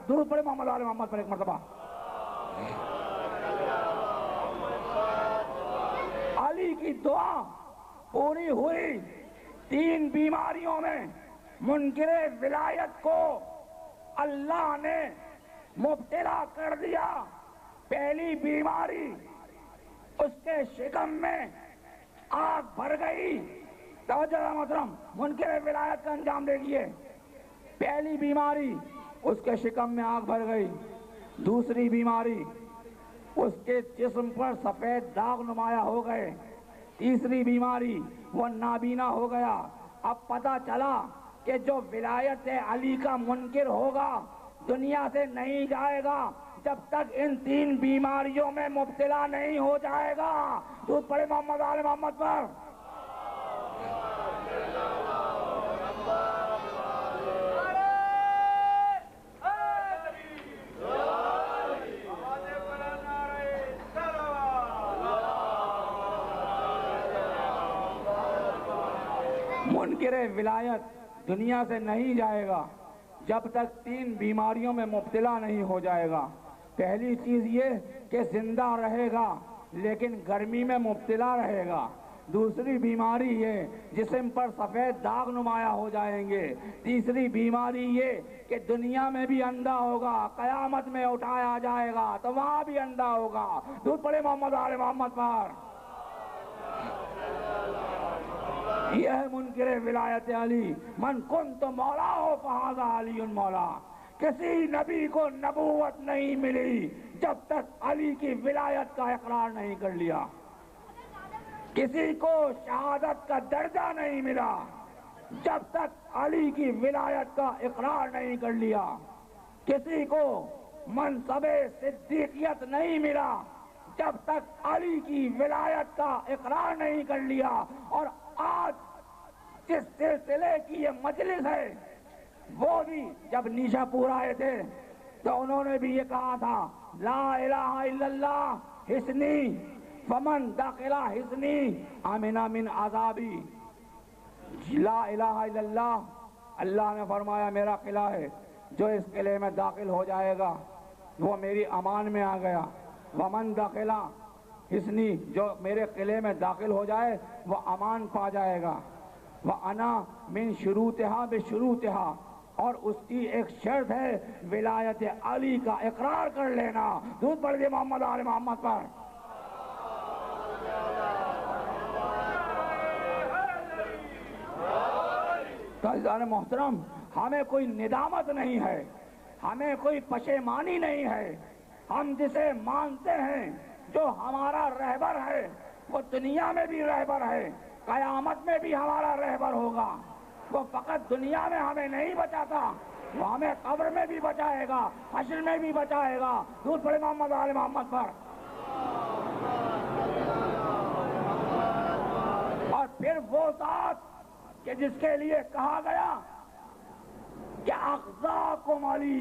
درود پڑھے محمد آل محمد پر ایک مرتبہ. علی کی دعا پوری ہوئی. 3 بیماریوں میں منکر ولایت کو اللہ نے مبتلا کر دیا. پہلی بیماری، اس کے شکم میں آگ بھر گئی. توجہ محترم، منکر ولایت کا انجام دیکھیے. پہلی بیماری، اس کے شکم میں آگ بھر گئی. دوسری بیماری، اس کے جسم پر سفید داغ نمایاں ہو گئے. تیسری بیماری، وہ نابینا ہو گیا. اب پتہ چلا کہ جو ولایت علی کا منکر ہوگا دنیا سے نہیں جائے گا جب تک ان 3 بیماریوں میں مبتلا نہیں ہو جائے گا. درود پڑھے محمد آل محمد پر. منکر ولایت دنیا سے نہیں جائے گا جب تک 3 بیماریوں میں مبتلا نہیں ہو جائے گا. پہلی چیز یہ کہ زندہ رہے گا لیکن گرمی میں مبتلا رہے گا. دوسری بیماری یہ جسم پر سفید داغ نمایاں ہو جائیں گے. تیسری بیماری یہ کہ دنیا میں بھی اندھا ہوگا، قیامت میں اٹھایا جائے گا تو وہاں بھی اندھا ہوگا. درود پڑھے محمد آل محمد پر. یہ ہے منکر ولایت علی. من کنت مولا ہو فہذا علی مولا. کسی نبی کو نبوت نہیں ملی جب تک علی کی ولایت کا اقرار نہیں کر لیا. کسی کو شہادت کا درجہ نہیں ملا جب تک علی کی ولایت کا اقرار نہیں کر لیا. کسی کو منصب صدیقیت نہیں ملا جب تک علی کی ولایت کا اقرار نہیں کر لیا. اور آج جس سلسلے کی یہ مجلس ہے وہ بھی جب نیشا پور آئے تھے تو انہوں نے بھی یہ کہا تھا لا الہ الا اللہ حسنی فمن داخلہ حسنی آمنا من عذابی. لا الہ الا اللہ، اللہ نے فرمایا میرا قلعہ ہے، جو اس قلعے میں داخل ہو جائے گا وہ میری امان میں آ گیا. ومن داخلہ حسنی، جو میرے قلعے میں داخل ہو جائے وہ امان پا جائے گا. وَأَنَا مِن شُرُوطِهَا بِشُرُوطِهَا، اور اس کی ایک شرط ہے ولایت علی کا اقرار کر لینا. درود پڑھ دیے محمد آل محمد پر. تو عزیزان محترم، ہمیں کوئی ندامت نہیں ہے، ہمیں کوئی پشیمانی نہیں ہے. ہم جسے مانتے ہیں جو ہمارا رہبر ہے وہ دنیا میں بھی رہبر ہے، قیامت میں بھی ہمارا رہبر ہوگا. وہ فقط دنیا میں ہمیں نہیں بچاتا، وہ ہمیں قبر میں بھی بچائے گا، حشر میں بھی بچائے گا. درود پڑھے محمد آل محمد پر. اور پھر وہ ذات کہ جس کے لیے کہا گیا کہ اغزاکم علی،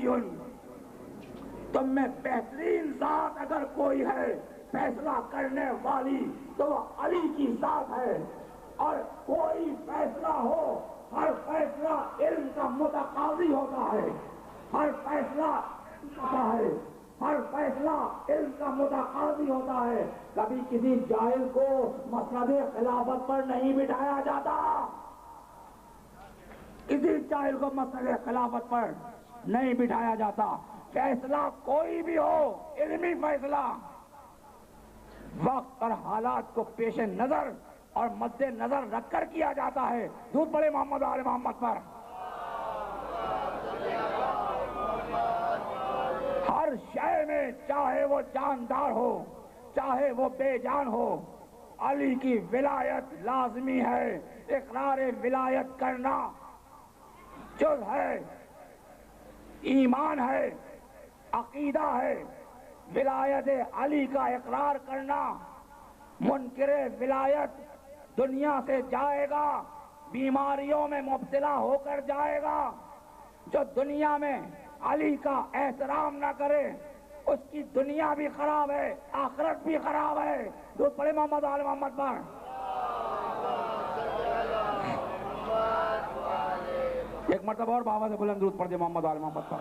تم میں بہترین ذات اگر کوئی ہے فیصلہ کرنے والی تو وہ علی کی ذات ہے. اور کوئی فیصلہ ہو، ہر فیصلہ علم کا متقاضی ہوتا ہے. ہر فیصلہ ہوتا ہے، ہر فیصلہ علم کا متقاضی ہوتا ہے. کبھی کسی جاہل کو مسند خلافت پر نہیں بٹھایا جاتا، کسی جاہل کو مسند خلافت پر نہیں بٹھایا جاتا. فیصلہ کوئی بھی ہو، علمی فیصلہ، وقت اور حالات کو پیش نظر اور مد نظر رکھ کر کیا جاتا ہے. درود پڑھے محمد آل محمد پر. ہر شے میں چاہے وہ جاندار ہو چاہے وہ بے جان ہو، علی کی ولایت لازمی ہے. اقرار ولایت کرنا جز ہے، ایمان ہے، عقیدہ ہے. ولایت علی کا اقرار کرنا. منکر ولایت دنیا سے جائے گا، بیماریوں میں مبتلا ہو کر جائے گا. جو دنیا میں علی کا احترام نہ کرے اس کی دنیا بھی خراب ہے، آخرت بھی خراب ہے. درود پڑھے محمد آل محمد پر. ایک مرتبہ اور بابا سے بلند درود پڑھ دے محمد آل محمد پر.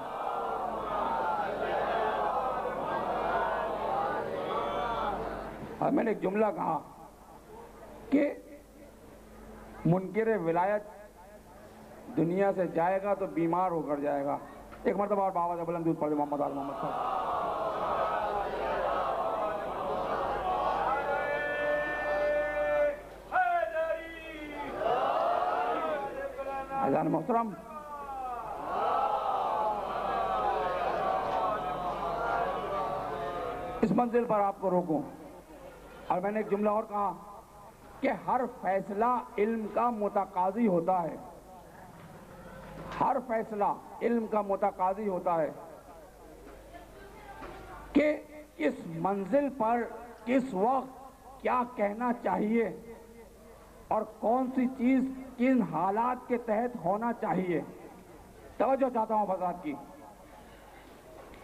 اور میں نے ایک جملہ کہا کہ منکر ولایت دنیا سے جائے گا تو بیمار ہو کر جائے گا. ایک مرتبہ اور بآواز بلند درود پڑھ محمد آل محمد صاحب. محترم، اس منزل پر آپ کو روکوں. اور میں نے ایک جملہ اور کہا کہ ہر فیصلہ علم کا متقاضی ہوتا ہے. ہر فیصلہ علم کا متقاضی ہوتا ہے کہ اس منزل پر کس وقت کیا کہنا چاہیے اور کون سی چیز کن حالات کے تحت ہونا چاہیے. توجہ چاہتا ہوں حضرات کی.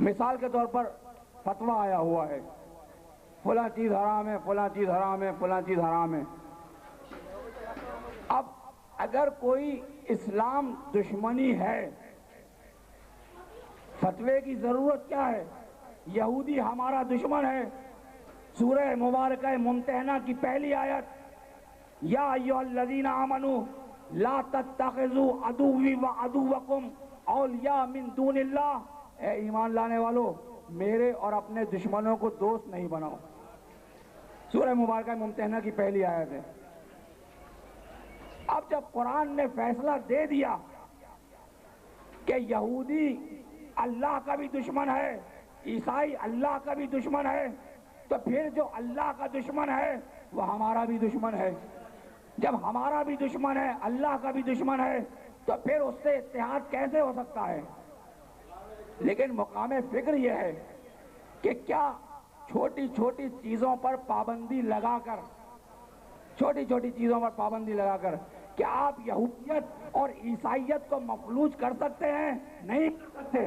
مثال کے طور پر فتویٰ آیا ہوا ہے فلاں چیز حرام ہے، فلاں چیز حرام ہے، فلاں چیز حرام ہے. اب اگر کوئی اسلام دشمنی ہے، فتوے کی ضرورت کیا ہے؟ یہودی ہمارا دشمن ہے. سورہ مبارکہ ممتحنہ کی پہلی آیت، یا ایھا الذین آمنوا لا تتخذوا عدوی وعدوکم اولیاء من دون اللہ. اے ایمان لانے والو، میرے اور اپنے دشمنوں کو دوست نہیں بناؤ. سورہ مبارکہ ممتحنہ کی پہلی آیت ہے. اب جب قرآن نے فیصلہ دے دیا کہ یہودی اللہ کا بھی دشمن ہے، عیسائی اللہ کا بھی دشمن ہے، تو پھر جو اللہ کا دشمن ہے وہ ہمارا بھی دشمن ہے. جب ہمارا بھی دشمن ہے، اللہ کا بھی دشمن ہے، تو پھر اس سے اتحاد کیسے ہو سکتا ہے؟ لیکن مقام فکر یہ ہے کہ کیا چھوٹی چھوٹی چیزوں پر پابندی لگا کر کیا آپ یہودیت اور عیسائیت کو مفلوج کر سکتے ہیں؟ نہیں کر سکتے.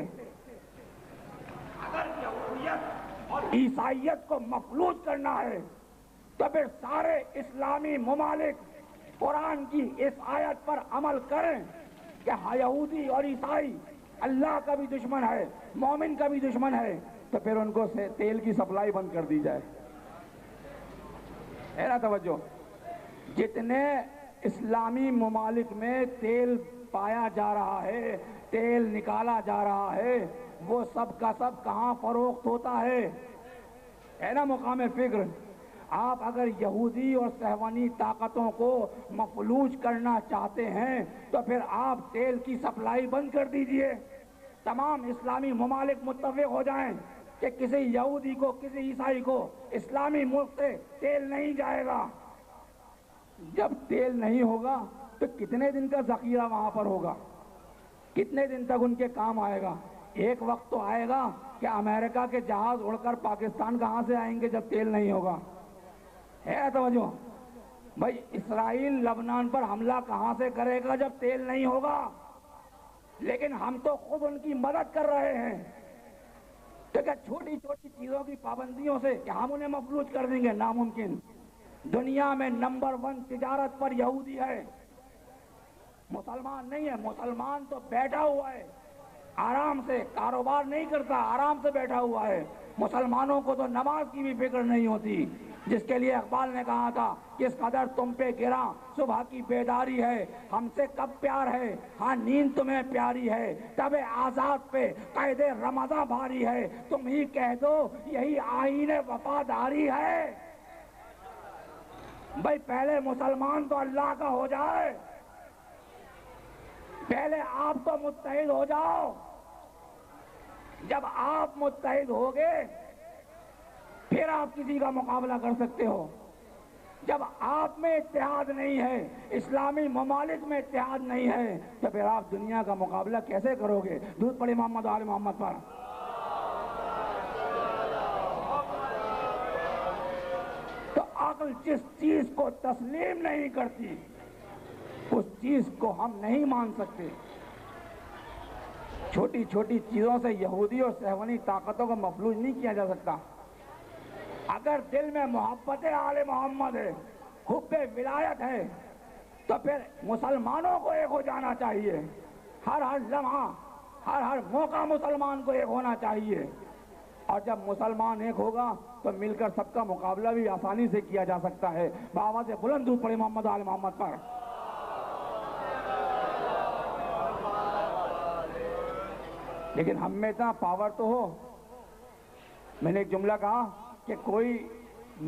اگر یہودیت اور عیسائیت کو مفلوج کرنا ہے تو پھر سارے اسلامی ممالک قرآن کی اس آیت پر عمل کریں کہ یہودی اور عیسائی اللہ کا بھی دشمن ہے، مومن کا بھی دشمن ہے، تو پھر ان کو تیل کی سپلائی بند کر دی جائے. ہے نا توجہ؟ جتنے اسلامی ممالک میں تیل پایا جا رہا ہے، تیل نکالا جا رہا ہے، وہ سب کا سب کہاں فروخت ہوتا ہے؟ ہے نا مقام فکر؟ آپ اگر یہودی اور صہیونی طاقتوں کو مفلوج کرنا چاہتے ہیں تو پھر آپ تیل کی سپلائی بند کر دیجئے. تمام اسلامی ممالک متفق ہو جائیں کہ کسی یہودی کو، کسی عیسائی کو اسلامی ملک سے تیل نہیں جائے گا. جب تیل نہیں ہوگا تو کتنے دن کا ذخیرہ وہاں پر ہوگا؟ کتنے دن تک ان کے کام آئے گا؟ ایک وقت تو آئے گا کہ امریکہ کے جہاز اڑ کر پاکستان کہاں سے آئیں گے جب تیل نہیں ہوگا؟ ہے توجہ؟ بھائی اسرائیل لبنان پر حملہ کہاں سے کرے گا جب تیل نہیں ہوگا؟ لیکن ہم تو خود ان کی مدد کر رہے ہیں. تو کیا چھوٹی چھوٹی چیزوں کی پابندیوں سے کیا ہم انہیں مفلوج کر دیں گے؟ ناممکن. دنیا میں نمبر 1 تجارت پر یہودی ہے، مسلمان نہیں ہے. مسلمان تو بیٹھا ہوا ہے، آرام سے کاروبار نہیں کرتا، آرام سے بیٹھا ہوا ہے. مسلمانوں کو تو نماز کی بھی فکر نہیں ہوتی، جس کے لیے اقبال نے کہا تھا کس قدر تم پہ گرا صبح کی بیداری ہے، ہم سے کب پیار ہے، ہاں نیند تمہیں پیاری ہے، تب آزاد پہ قید رمضاں بھاری ہے، تم ہی کہہ دو یہی آئین وفاداری ہے. بھائی پہلے مسلمان تو اللہ کا ہو جائے، پہلے آپ تو متحد ہو جاؤ. جب آپ متحد ہوگے پھر آپ کسی کا مقابلہ کر سکتے ہو. جب آپ میں اتحاد نہیں ہے، اسلامی ممالک میں اتحاد نہیں ہے، تو پھر آپ دنیا کا مقابلہ کیسے کرو گے؟ درود پڑھیں محمد آل محمد پر. تو عقل جس چیز کو تسلیم نہیں کرتی اس چیز کو ہم نہیں مان سکتے. چھوٹی چھوٹی چیزوں سے یہودی اور صہیونی طاقتوں کو مفلوج نہیں کیا جا سکتا. اگر دل میں محبت آل محمد ہے، حب ولایت ہے، تو پھر مسلمانوں کو ایک ہو جانا چاہیے. ہر لمحہ، ہر موقع مسلمان کو ایک ہونا چاہیے. اور جب مسلمان ایک ہوگا تو مل کر سب کا مقابلہ بھی آسانی سے کیا جا سکتا ہے. بآواز بلند درود پڑھیں محمد آل محمد پر. لیکن ہم میں اتنا پاور تو ہو. میں نے ایک جملہ کہا کہ کوئی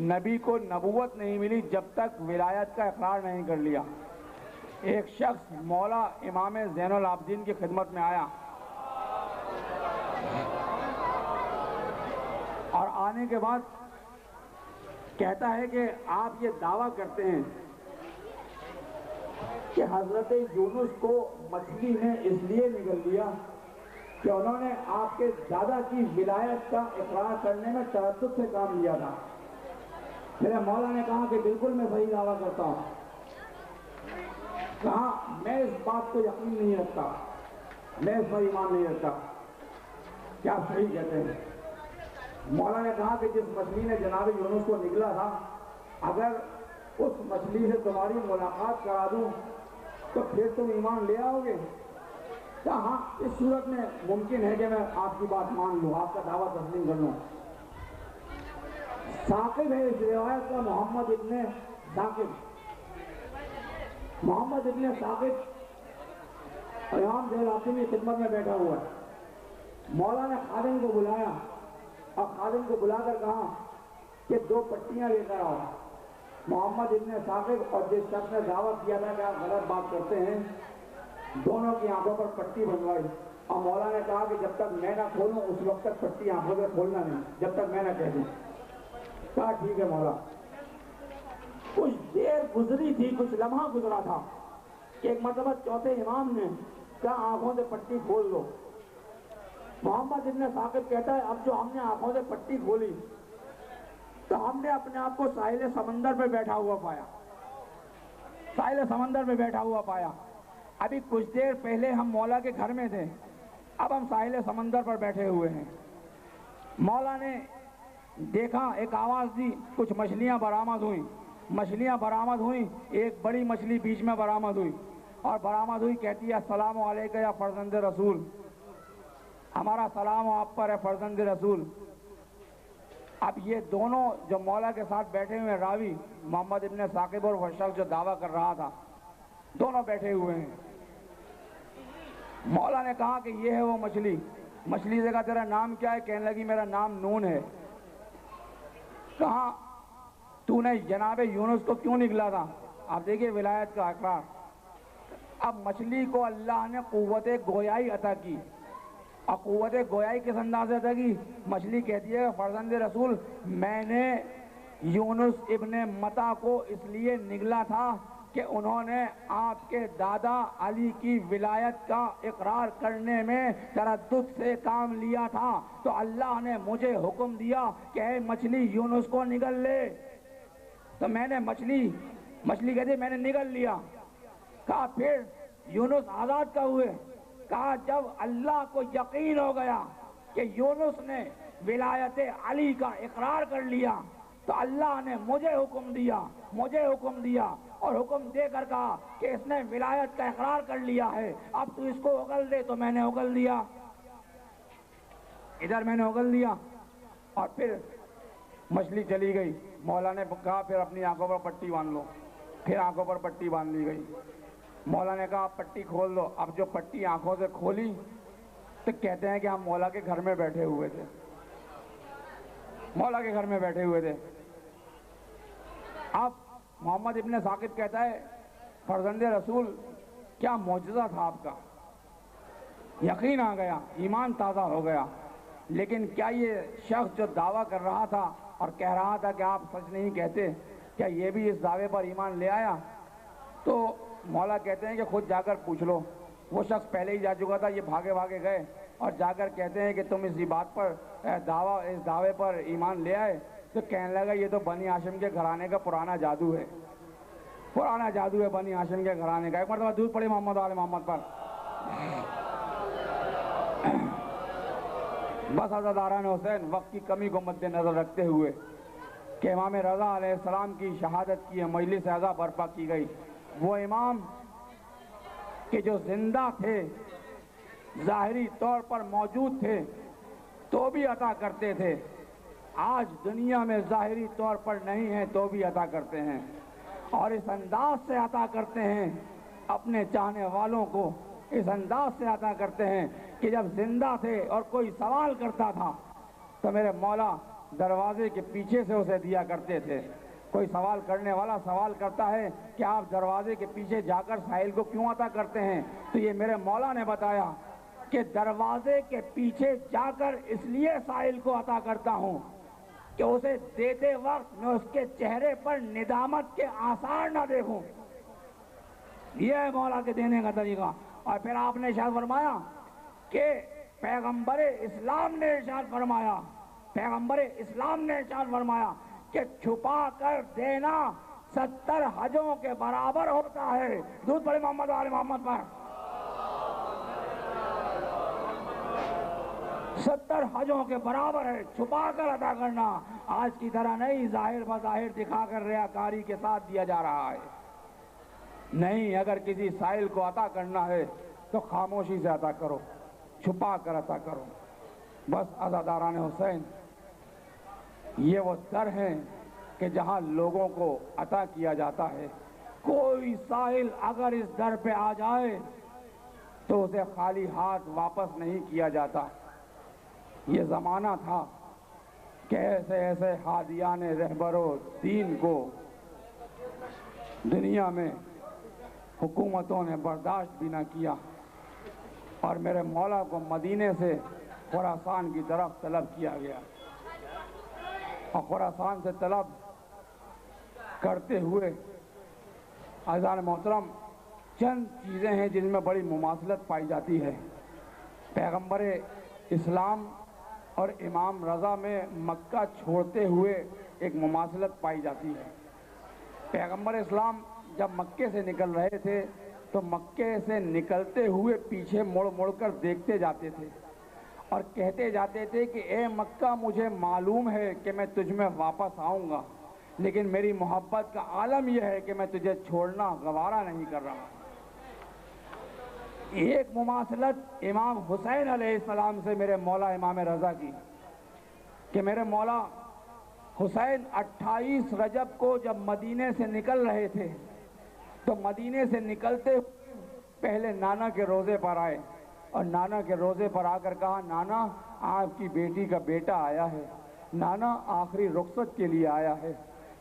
نبی کو نبوت نہیں ملی جب تک ولایت کا اقرار نہیں کر لیا. ایک شخص مولا امام زین العابدین کی خدمت میں آیا اور آنے کے بعد کہتا ہے کہ آپ یہ دعویٰ کرتے ہیں کہ حضرت یونس کو مچھلی نے اس لیے نگل لیا کہ انہوں نے آپ کے دادا کی ولایت کا اقرار کرنے میں تردد سے کام لیا تھا. میرے مولا نے کہا کہ بالکل میں صحیح دعویٰ کرتا ہوں. کہا میں اس بات کو یقین نہیں رکھتا, میں اس پر ایمان نہیں رکھتا. کیا صحیح کہتے ہیں؟ مولا نے کہا کہ جس مچھلی نے جناب یونس کو نگلا تھا, اگر اس مچھلی سے تمہاری ملاقات کرا دوں تو پھر تم ایمان لے آؤ گے؟ کہا ہاں, اس صورت میں ممکن ہے کہ میں آپ کی بات مان لوں, آپ کا دعویٰ تسلیم کر لوں. ثاقب ہے اس روایت کا محمد ابن ثاقب. محمد ابن ثاقب امام زین العابدین کی خدمت میں بیٹھا ہوا ہے. مولا نے خادم کو بلایا اور خادم کو بلا کر کہا کہ 2 پٹیاں لے کر آؤ. محمد ابن ثاقب اور جس شخص نے دعویٰ کیا تھا کہ آپ غلط بات کرتے ہیں, دونوں کی آنکھوں پر پٹی بنوائی اور مولا نے کہا کہ جب تک میں نہ کھولوں اس وقت تک پٹی آنکھوں سے کھولنا نہیں, جب تک میں نہ کہہ دوں. کہا ٹھیک ہے مولا. کچھ دیر گزری تھی, کچھ لمحہ گزرا تھا کہ ایک مرتبہ چوتھے امام نے کہا آنکھوں سے پٹی کھول دو. محمد ابن ثاقب کہتا ہے اب جو ہم نے آنکھوں سے پٹی کھولی تو ہم نے اپنے آپ کو ساحل سمندر پہ بیٹھا ہوا پایا. ساحل سمندر پہ بیٹھا ہوا پایا. ابھی کچھ دیر پہلے ہم مولا کے گھر میں تھے, اب ہم ساحل سمندر پر بیٹھے ہوئے ہیں. مولا نے دیکھا, ایک آواز دی, کچھ مچھلیاں برآمد ہوئیں. مچھلیاں برآمد ہوئیں, ایک بڑی مچھلی بیچ میں برآمد ہوئی اور برآمد ہوئی کہتی ہے السلام علیکم یا فرزند رسول, ہمارا سلام آپ پر ہے فرزند رسول. اب یہ دونوں جو مولا کے ساتھ بیٹھے ہوئے راوی محمد ابن ثاقب اور وہ شخص جو دعویٰ کر رہا تھا, دونوں بیٹھے ہوئے ہیں. مولا نے کہا کہ یہ ہے وہ مچھلی. مچھلی سے کہا تیرا نام کیا ہے؟ کہنے لگی میرا نام نون ہے. کہا تو نے جناب یونس کو کیوں نگلا تھا؟ آپ دیکھیے ولایت کا اقرار. اب مچھلی کو اللہ نے قوت گویائی عطا کی, اور قوت گویائی کس انداز سے عطا کی؟ مچھلی کہتی ہے فرزند رسول میں نے یونس ابن متا کو اس لیے نگلا تھا کہ انہوں نے آپ کے دادا علی کی ولایت کا اقرار کرنے میں تردد سے کام لیا تھا, تو اللہ نے مجھے حکم دیا کہ اے مچھلی یونس کو نگل لے. تو میں نے مچھلی کہتی میں نے نگل لیا. کہا پھر یونس آزاد کا ہوئے؟ کہا جب اللہ کو یقین ہو گیا کہ یونس نے ولایت علی کا اقرار کر لیا تو اللہ نے مجھے حکم دیا اور حکم دے کر کہا کہ اس نے ولایت کا اقرار کر لیا ہے, اب تو اس کو اگل دے. تو میں نے اگل دیا, ادھر میں نے اگل دیا اور پھر مچھلی چلی گئی. مولا نے کہا پھر اپنی آنکھوں پر پٹی باندھ لو. پھر آنکھوں پر پٹی باندھ لی گئی. مولا نے کہا پٹی کھول دو. اب جو پٹی آنکھوں سے کھولی تو کہتے ہیں کہ ہم مولا کے گھر میں بیٹھے ہوئے تھے, مولا کے گھر میں بیٹھے ہوئے تھے. اب محمد ابن ثاقب کہتا ہے فرزند رسول کیا معجزہ تھا آپ کا, یقین آ گیا, ایمان تازہ ہو گیا. لیکن کیا یہ شخص جو دعویٰ کر رہا تھا اور کہہ رہا تھا کہ آپ سچ نہیں کہتے, کیا یہ بھی اس دعوے پر ایمان لے آیا؟ تو مولا کہتے ہیں کہ خود جا کر پوچھ لو. وہ شخص پہلے ہی جا چکا تھا, یہ بھاگے گئے اور جا کر کہتے ہیں کہ تم اس بات پر اس دعوے پر ایمان لے آئے. تو کہنے لگا یہ تو بنی ہاشم کے گھرانے کا پرانا جادو ہے, بنی ہاشم کے گھرانے کا. ایک مرتبہ درود پڑھے محمد آل محمد پر. بس عزاداران حسین, وقت کی کمی کو مد نظر رکھتے ہوئے کہ امام رضا علیہ السلام کی شہادت کی مجلس اعزا برپا کی گئی. وہ امام کہ جو زندہ تھے, ظاہری طور پر موجود تھے, تو بھی عطا کرتے تھے، آج دنیا میں ظاہری طور پر نہیں ہے تو بھی عطا کرتے ہیں، اور اس انداز سے عطا کرتے ہیں اپنے چاہنے والوں کو، اس انداز سے عطا کرتے ہیں کہ جب زندہ تھے اور کوئی سوال کرتا تھا تو میرے مولا دروازے کے پیچھے سے اسے دیا کرتے تھے۔ کوئی سوال کرنے والا سوال کرتا ہے کہ آپ دروازے کے پیچھے جا کر سائل کو کیوں عطا کرتے ہیں، تو یہ میرے مولا نے بتایا کہ دروازے کے پیچھے جا کر اس لیے سائل کو عطا کرتا ہوں کہ اسے دیتے وقت میں اس کے چہرے پر ندامت کے آثار نہ دیکھوں۔ یہ ہے مولا کے دینے کا طریقہ۔ اور پھر آپ نے ارشاد فرمایا کہ پیغمبر اسلام نے ارشاد فرمایا، پیغمبر اسلام نے ارشاد فرمایا کہ چھپا کر دینا 70 حجوں کے برابر ہوتا ہے۔ درود پڑھیں محمد آل محمد پر۔ 70 حجوں کے برابر ہے چھپا کر عطا کرنا، آج کی طرح نہیں ظاہر بظاہر دکھا کر ریاکاری کے ساتھ دیا جا رہا ہے۔ نہیں، اگر کسی سائل کو عطا کرنا ہے تو خاموشی سے عطا کرو، چھپا کر عطا کرو۔ بس عزاداران حسین، یہ وہ در ہیں کہ جہاں لوگوں کو عطا کیا جاتا ہے۔ کوئی سائل اگر اس در پہ آ جائے تو اسے خالی ہاتھ واپس نہیں کیا جاتا۔ یہ زمانہ تھا کہ ایسے ایسے ہادیان رہبر و دین کو دنیا میں حکومتوں نے برداشت بھی نہ کیا، اور میرے مولا کو مدینے سے خراسان کی طرف طلب کیا گیا، اور خراسان سے طلب کرتے ہوئے عزیزان محترم چند چیزیں ہیں جن میں بڑی مماثلت پائی جاتی ہے۔ پیغمبر اسلام اور امام رضا میں مکہ چھوڑتے ہوئے ایک مماثلت پائی جاتی ہے۔ پیغمبر اسلام جب مکے سے نکل رہے تھے تو مکے سے نکلتے ہوئے پیچھے مڑ مڑ کر دیکھتے جاتے تھے اور کہتے جاتے تھے کہ اے مکہ، مجھے معلوم ہے کہ میں تجھ میں واپس آؤں گا، لیکن میری محبت کا عالم یہ ہے کہ میں تجھے چھوڑنا گوارا نہیں کر رہا۔ ایک مماثلت امام حسین علیہ السلام سے میرے مولا امام رضا کی، کہ میرے مولا حسین 28 رجب کو جب مدینے سے نکل رہے تھے تو مدینے سے نکلتے پہلے نانا کے روزے پر آئے، اور نانا کے روزے پر آ کر کہا، نانا آپ کی بیٹی کا بیٹا آیا ہے، نانا آخری رخصت کے لیے آیا ہے۔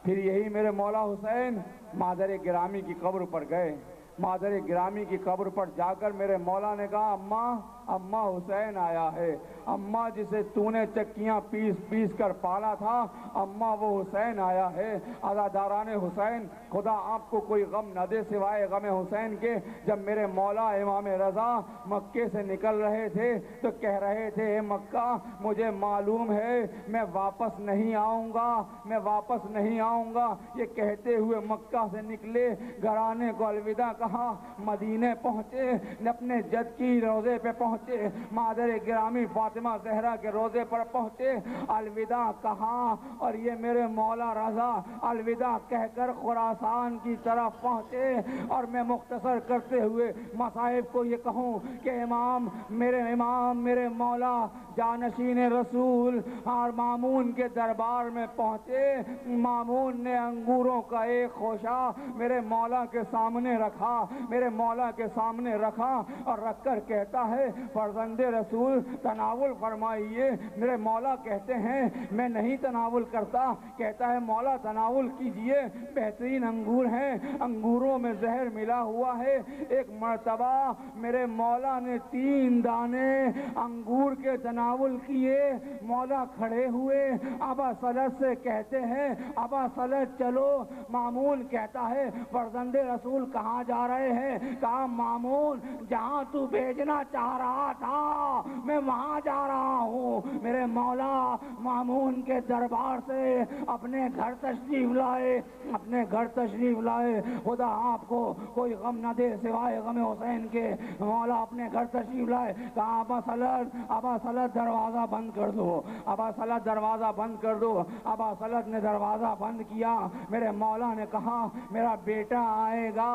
پھر یہی میرے مولا حسین مادر گرامی کی قبر پر گئے، مادر گرامی کی قبر پر جا کر میرے مولا نے کہا، اماں حسین آیا ہے، اماں جسے تو نے چکیاں پیس پیس کر پالا تھا، اماں وہ حسین آیا ہے۔ عزاداران حسین، خدا آپ کو کوئی غم نہ دے سوائے غم حسین کے، جب میرے مولا امام رضا مکے سے نکل رہے تھے تو کہہ رہے تھے، اے مکہ، مجھے معلوم ہے میں واپس نہیں آؤں گا، میں واپس نہیں آؤں گا۔ یہ کہتے ہوئے مکہ سے نکلے، گھرانے کو الوداع کہا، مدینے پہنچے، اپنے جد کی روزے پہ پہنچے، مادر گرامی فاطمہ زہرا کے روزے پر پہنچے، الوداع کہا، اور یہ میرے مولا رضا الوداع کہہ کر خراسان کی طرف پہنچے۔ اور میں مختصر کرتے ہوئے مصائب کو یہ کہوں کہ امام میرے مولا جانشین رسول اور مامون کے دربار میں پہنچے۔ مامون نے انگوروں کا ایک خوشہ میرے مولا کے سامنے رکھا، میرے مولا کے سامنے رکھا، اور رکھ کر کہتا ہے، فرزند رسول تناول فرمائیے۔ میرے مولا کہتے ہیں، میں نہیں تناول کرتا، کہتا ہے مولا تناول کیجئے، بہترین انگور ہیں، انگوروں میں زہر ملا ہوا ہے۔ ایک مرتبہ میرے مولا نے 3 دانے انگور کے تناول کیے، مولا کھڑے ہوئے، ابا سلط سے کہتے ہیں، ابا سلط چلو۔ مامون کہتا ہے، فرزند رسول کہاں جا رہے ہیں؟ کہا، مامون جہاں تو بھیجنا چاہ رہا تھا میں وہاں جا رہا ہوں۔ میرے مولا مامون کے دربار سے اپنے گھر تشریف لائے، اپنے گھر تشریف لائے، خدا آپ کو کوئی غم نہ دے سوائے غم حسین کے، مولا اپنے گھر تشریف لائے، کہا ابا سلط دروازہ بند کر دو، ابا سلط دروازہ بند کر دو۔ ابا سلط نے دروازہ بند کیا، میرے مولا نے کہا میرا بیٹا آئے گا،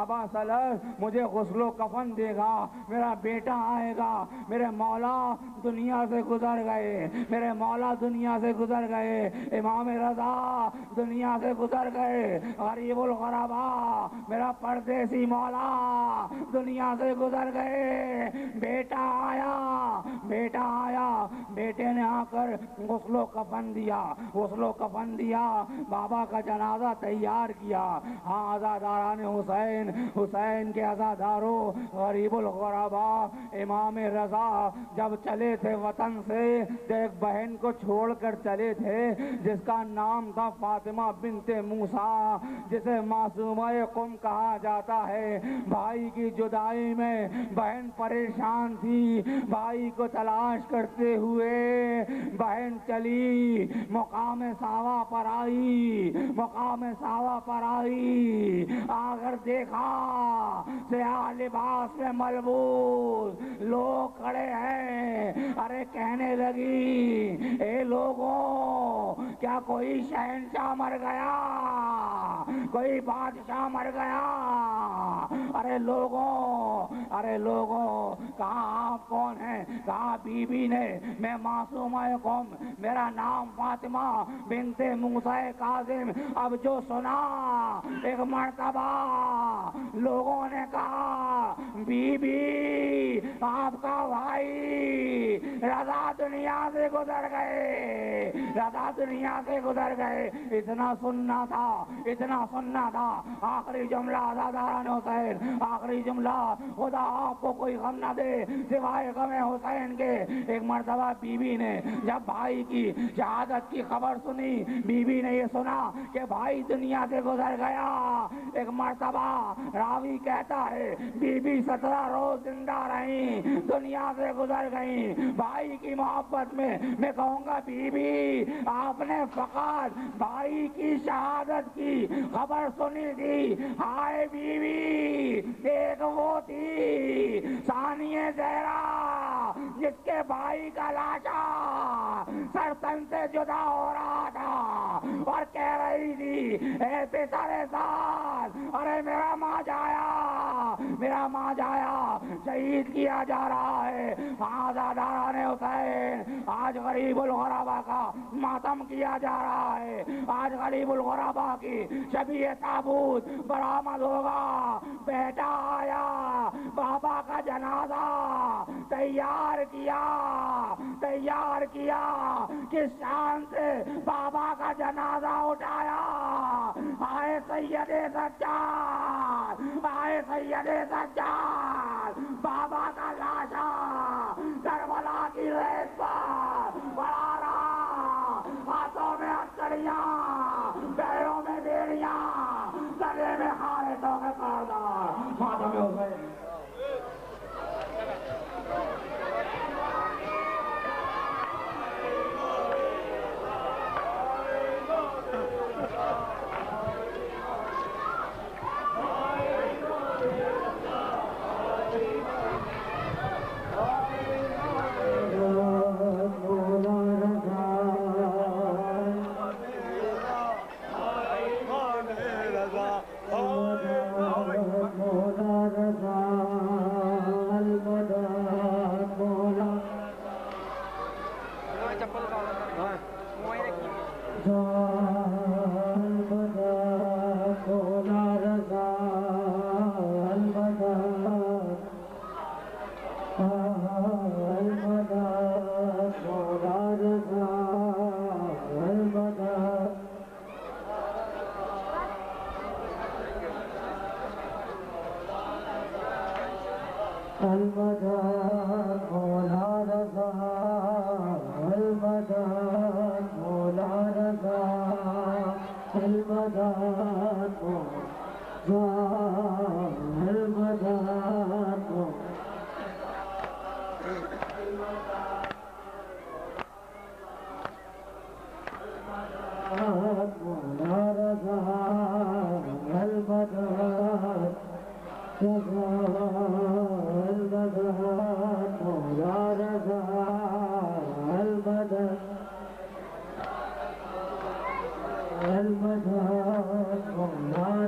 ابا سلط مجھے غسل و کفن دے گا، میرا بیٹا آئے گا۔ میرے مولا دنیا سے گزر گئے، میرے مولا دنیا سے گزر گئے، امام رضا دنیا سے گزر گئے، غریب الغرباء میرا پردیسی مولا دنیا سے گزر گئے۔ بیٹا آیا، بیٹا آیا، بیٹے نے آ کر غسل و کفن دیا، غسل و کفن دیا، بابا کا جنازہ تیار کیا۔ ہاں عزاداران حسین، حسین کے عزاداروں، غریب الغرباء، امام رضا جب چلے تھے وطن سے تو ایک بہن کو چھوڑ کر چلے تھے جس کا نام تھا فاطمہ بنت موسیٰ، جسے معصومہ قم کہا جاتا ہے۔ بھائی کی جدائی میں بہن پریشان تھی، بھائی کو تلاش کرتے ہوئے بہن چلی، مقام ساوا پر آئی، مقام ساوا پر آئی، آگر دیکھا سیاہ لباس میں ملبوس لوگ کھڑے ہیں، ارے کہنے لگی اے لوگوں کیا کوئی شہنشاہ مر گیا، کوئی بادشاہ مر گیا؟ ارے لوگوں کہا آپ کون ہیں؟ کہا بی بی نے میں معصومہ قوم، میرا نام فاطمہ بنت موسیٰ کاظم۔ اب جو سنا ایک مرتبہ لوگوں نے کہا بی بی آپ کا بھائی رضا دنیا سے گزر گئے، رضا دنیا سے گزر گئے۔ اتنا سننا تھا، اتنا سننا تھا۔ آخری جملہ عزاداران حسین، آخری جملہ، خدا آپ کو کوئی غم نہ دے سوائے غم حسین کے۔ ایک مرتبہ بی بی نے جب بھائی کی شہادت کی خبر سنی، بی بی نے یہ سنا کہ بھائی دنیا سے گزر گیا، ایک مرتبہ راوی کہتا ہے بی بی 17 روز زندہ رہی، دنیا سے گزر گئی۔ بھائی کی محبت میں میں کہوں گا بی بی آپ نے فقط بھائی کی شہادت کی خبر سنی تھی، ہائے بی بی ایک وہ تھی ثانیہ زہرا جس کے بھائی کا لاشا سر تن سے جدا ہو رہا تھا اور کہہ رہی تھی اے پسر سال، ارے میرا ماں جایا، میرا ماں جایا، شہید کیا جا رہا ہے۔ عزاداران حسین، آج غریب الغرباء کا ماتم کیا جا رہا ہے، آج غریب الغرباء کی شبیہ تابوت برآمد ہوگا۔ بیٹا آیا، بابا کا جنازہ تیار کیا، تیار کیا، کس شان سے بابا کا جنازہ اٹھایا۔ آئے سید سجاد، آئے سید سجاد، بابا کا لاشا کربلا کی ریت پر پڑا رہا، ہاتھوں میں ہتھکڑیاں، پیروں میں بیڑیاں، گلے میں خارطوں کے کاردار، ماتم حسین۔ المدد المدد مولانا